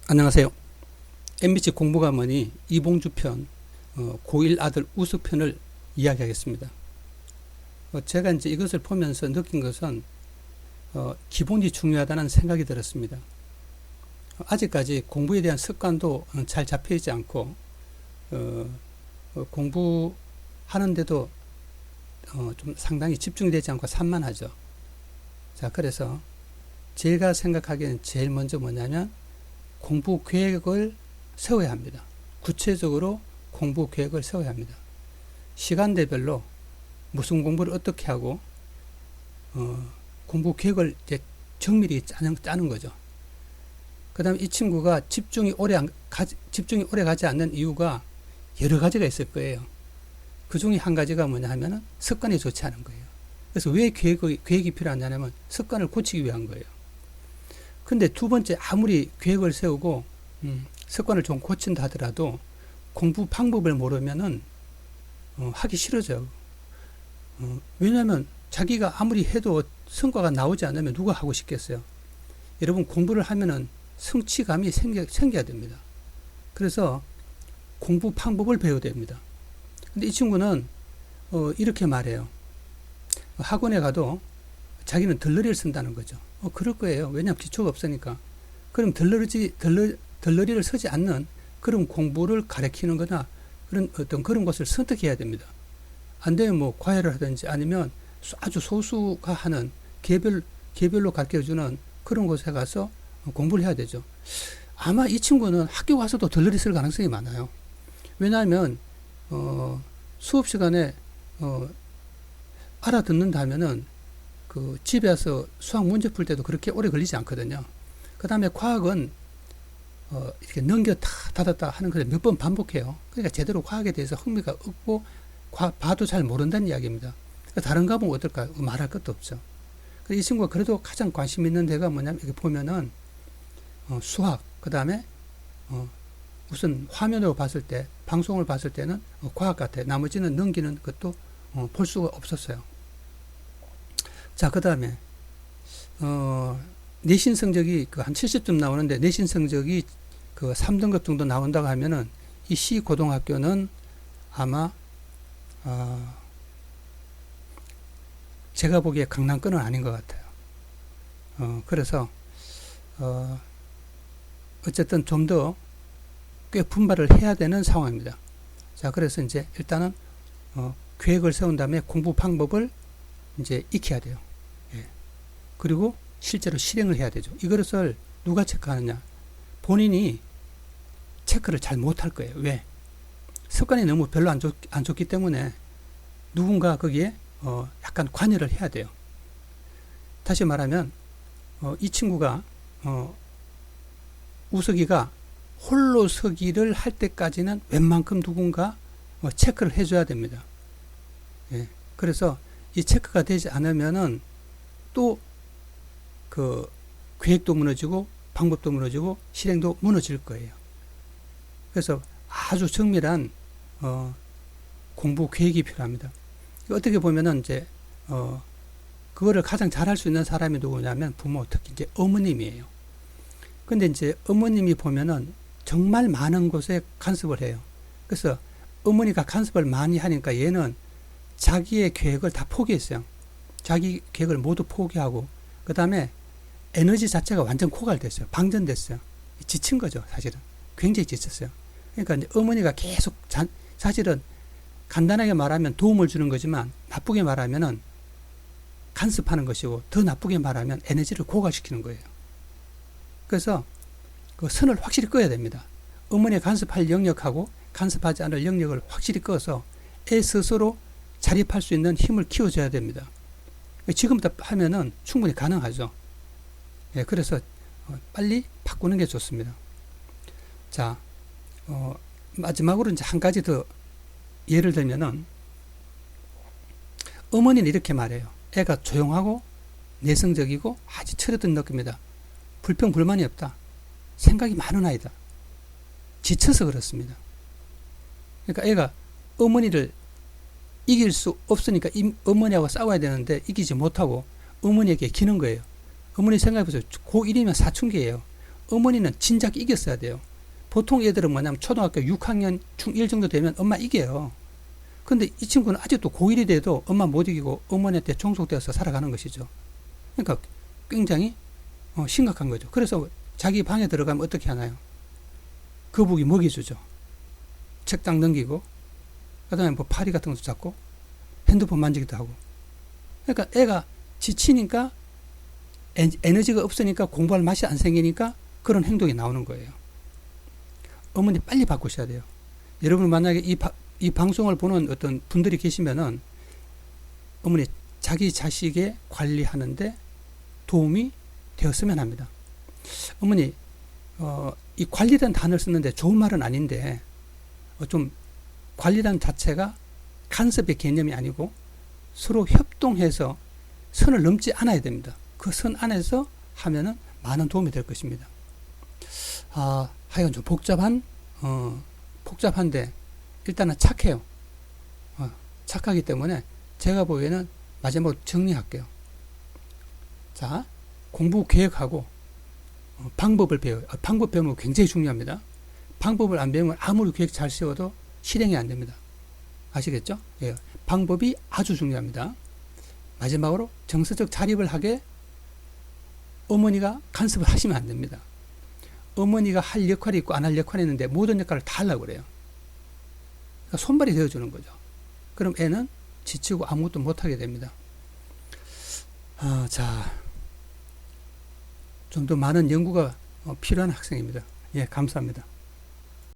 안녕하세요. MBC 공부가문이 이봉주 편 고1 아들 우수 편을 이야기하겠습니다. 제가 이제 이것을 보면서 느낀 것은 기본이 중요하다는 생각이 들었습니다. 아직까지 공부에 대한 습관도 잘 잡혀있지 않고 공부하는데도 좀 상당히 집중이 되지 않고 산만하죠. 자, 그래서 제가 생각하기에는 제일 먼저 뭐냐면 공부 계획을 세워야 합니다. 구체적으로 공부 계획을 세워야 합니다. 시간대별로 무슨 공부를 어떻게 하고 공부 계획을 이제 정밀히 짜는 거죠. 그 다음에 이 친구가 집중이 오래 가지 않는 이유가 여러 가지가 있을 거예요. 그 중에 한 가지가 뭐냐 하면은 습관이 좋지 않은 거예요. 그래서 왜 계획이 필요하냐면 습관을 고치기 위한 거예요. 근데 두 번째, 아무리 계획을 세우고 습관을 좀 고친다 하더라도 공부 방법을 모르면은 하기 싫어져요. 왜냐하면 자기가 아무리 해도 성과가 나오지 않으면 누가 하고 싶겠어요. 여러분, 공부를 하면은 성취감이 생겨야 됩니다. 그래서 공부 방법을 배워야 됩니다. 근데 이 친구는 이렇게 말해요. 학원에 가도 자기는 덜러리를 쓴다는 거죠. 그럴 거예요. 왜냐하면 기초가 없으니까. 그럼 덜러리를 서지 않는 그런 공부를 가르치는 거나 그런 것을 선택해야 됩니다. 안 되면 뭐 과외를 하든지 아니면 아주 소수가 하는 개별로 가르쳐주는 그런 곳에 가서 공부를 해야 되죠. 아마 이 친구는 학교 가서도 덜러리 쓸 가능성이 많아요. 왜냐하면 수업 시간에 알아듣는다면은 그 집에 와서 수학 문제 풀 때도 그렇게 오래 걸리지 않거든요. 그 다음에 과학은 이렇게 넘겼다 닫았다 하는 걸 몇 번 반복해요. 그러니까 제대로 과학에 대해서 흥미가 없고 봐도 잘 모른다는 이야기입니다. 다른 과목은 어떨까요? 말할 것도 없죠. 이 친구가 그래도 가장 관심 있는 데가 뭐냐면 이렇게 보면은 수학, 그 다음에 우선 화면으로 봤을 때, 방송을 봤을 때는 과학 같아요. 나머지는 넘기는 것도 볼 수가 없었어요. 자, 그 다음에 내신 성적이 한 70점 나오는데 내신 성적이 그 3등급 정도 나온다고 하면은 이 시 고등학교는 아마 제가 보기에 강남권은 아닌 것 같아요. 그래서 어쨌든 좀 더 꽤 분발을 해야 되는 상황입니다. 자, 그래서 이제 일단은 계획을 세운 다음에 공부 방법을 이제 익혀야 돼요. 예. 그리고 실제로 실행을 해야 되죠. 이것을 누가 체크하느냐? 본인이 체크를 잘 못할 거예요. 왜? 습관이 너무 별로 안 좋기 때문에 누군가 거기에 약간 관여를 해야 돼요. 다시 말하면 이 친구가 우석이가 홀로 서기를 할 때까지는 웬만큼 누군가 체크를 해줘야 됩니다. 예. 그래서 이 체크가 되지 않으면은 또 그 계획도 무너지고 방법도 무너지고 실행도 무너질 거예요. 그래서 아주 정밀한 공부 계획이 필요합니다. 어떻게 보면은 이제 그거를 가장 잘할 수 있는 사람이 누구냐면 부모, 특히 이제 어머님이에요. 근데 이제 어머님이 보면은 정말 많은 곳에 간섭을 해요. 그래서 어머니가 간섭을 많이 하니까 얘는 자기의 계획을 다 포기했어요. 자기 계획을 모두 포기하고 그 다음에 에너지 자체가 완전 고갈됐어요. 방전됐어요. 지친 거죠, 사실은. 굉장히 지쳤어요. 그러니까 이제 어머니가 계속 사실은 간단하게 말하면 도움을 주는 거지만 나쁘게 말하면은 간섭하는 것이고 더 나쁘게 말하면 에너지를 고갈시키는 거예요. 그래서 그 선을 확실히 꺼야 됩니다. 어머니 간섭할 영역하고 간섭하지 않을 영역을 확실히 꺼서 애 스스로 자립할 수 있는 힘을 키워줘야 됩니다. 지금부터 하면은 충분히 가능하죠. 예, 그래서 빨리 바꾸는 게 좋습니다. 자, 마지막으로 이제 한 가지 더 예를 들면은 어머니는 이렇게 말해요. 애가 조용하고 내성적이고 아주 철없던 느낌이다. 불평 불만이 없다. 생각이 많은 아이다. 지쳐서 그렇습니다. 그러니까 애가 어머니를 이길 수 없으니까 어머니하고 싸워야 되는데 이기지 못하고 어머니에게 기는 거예요. 어머니 생각해보세요. 고1이면 사춘기예요. 어머니는 진작 이겼어야 돼요. 보통 애들은 뭐냐면 초등학교 6학년 중1 정도 되면 엄마 이겨요. 근데 이 친구는 아직도 고1이 돼도 엄마 못 이기고 어머니한테 종속되어서 살아가는 것이죠. 그러니까 굉장히 심각한 거죠. 그래서 자기 방에 들어가면 어떻게 하나요? 거북이 먹이주죠. 책상 넘기고, 그 다음에 뭐 파리 같은 것도 잡고, 핸드폰 만지기도 하고. 그러니까 애가 지치니까, 에너지가 없으니까 공부할 맛이 안 생기니까 그런 행동이 나오는 거예요. 어머니 빨리 바꾸셔야 돼요. 여러분 만약에 이 방송을 보는 어떤 분들이 계시면은 어머니 자기 자식의 관리하는데 도움이 되었으면 합니다. 어머니 이 관리라는 단어를 쓰는데 좋은 말은 아닌데 좀 관리라는 자체가 간섭의 개념이 아니고 서로 협동해서 선을 넘지 않아야 됩니다. 그 선 안에서 하면은 많은 도움이 될 것입니다. 하여간 좀 복잡한데 일단은 착해요. 착하기 때문에 제가 보기에는 마지막으로 정리할게요. 자, 공부 계획하고 방법을 배워요. 방법 배우는 거 굉장히 중요합니다. 방법을 안 배우면 아무리 계획 잘 세워도 실행이 안 됩니다. 아시겠죠? 예. 방법이 아주 중요합니다. 마지막으로 정서적 자립을 하게 어머니가 간섭을 하시면 안 됩니다. 어머니가 할 역할이 있고 안 할 역할이 있는데 모든 역할을 다 하려고 그래요. 그러니까 손발이 되어주는 거죠. 그럼 애는 지치고 아무것도 못하게 됩니다. 자, 좀 더 많은 연구가 필요한 학생입니다. 예, 감사합니다.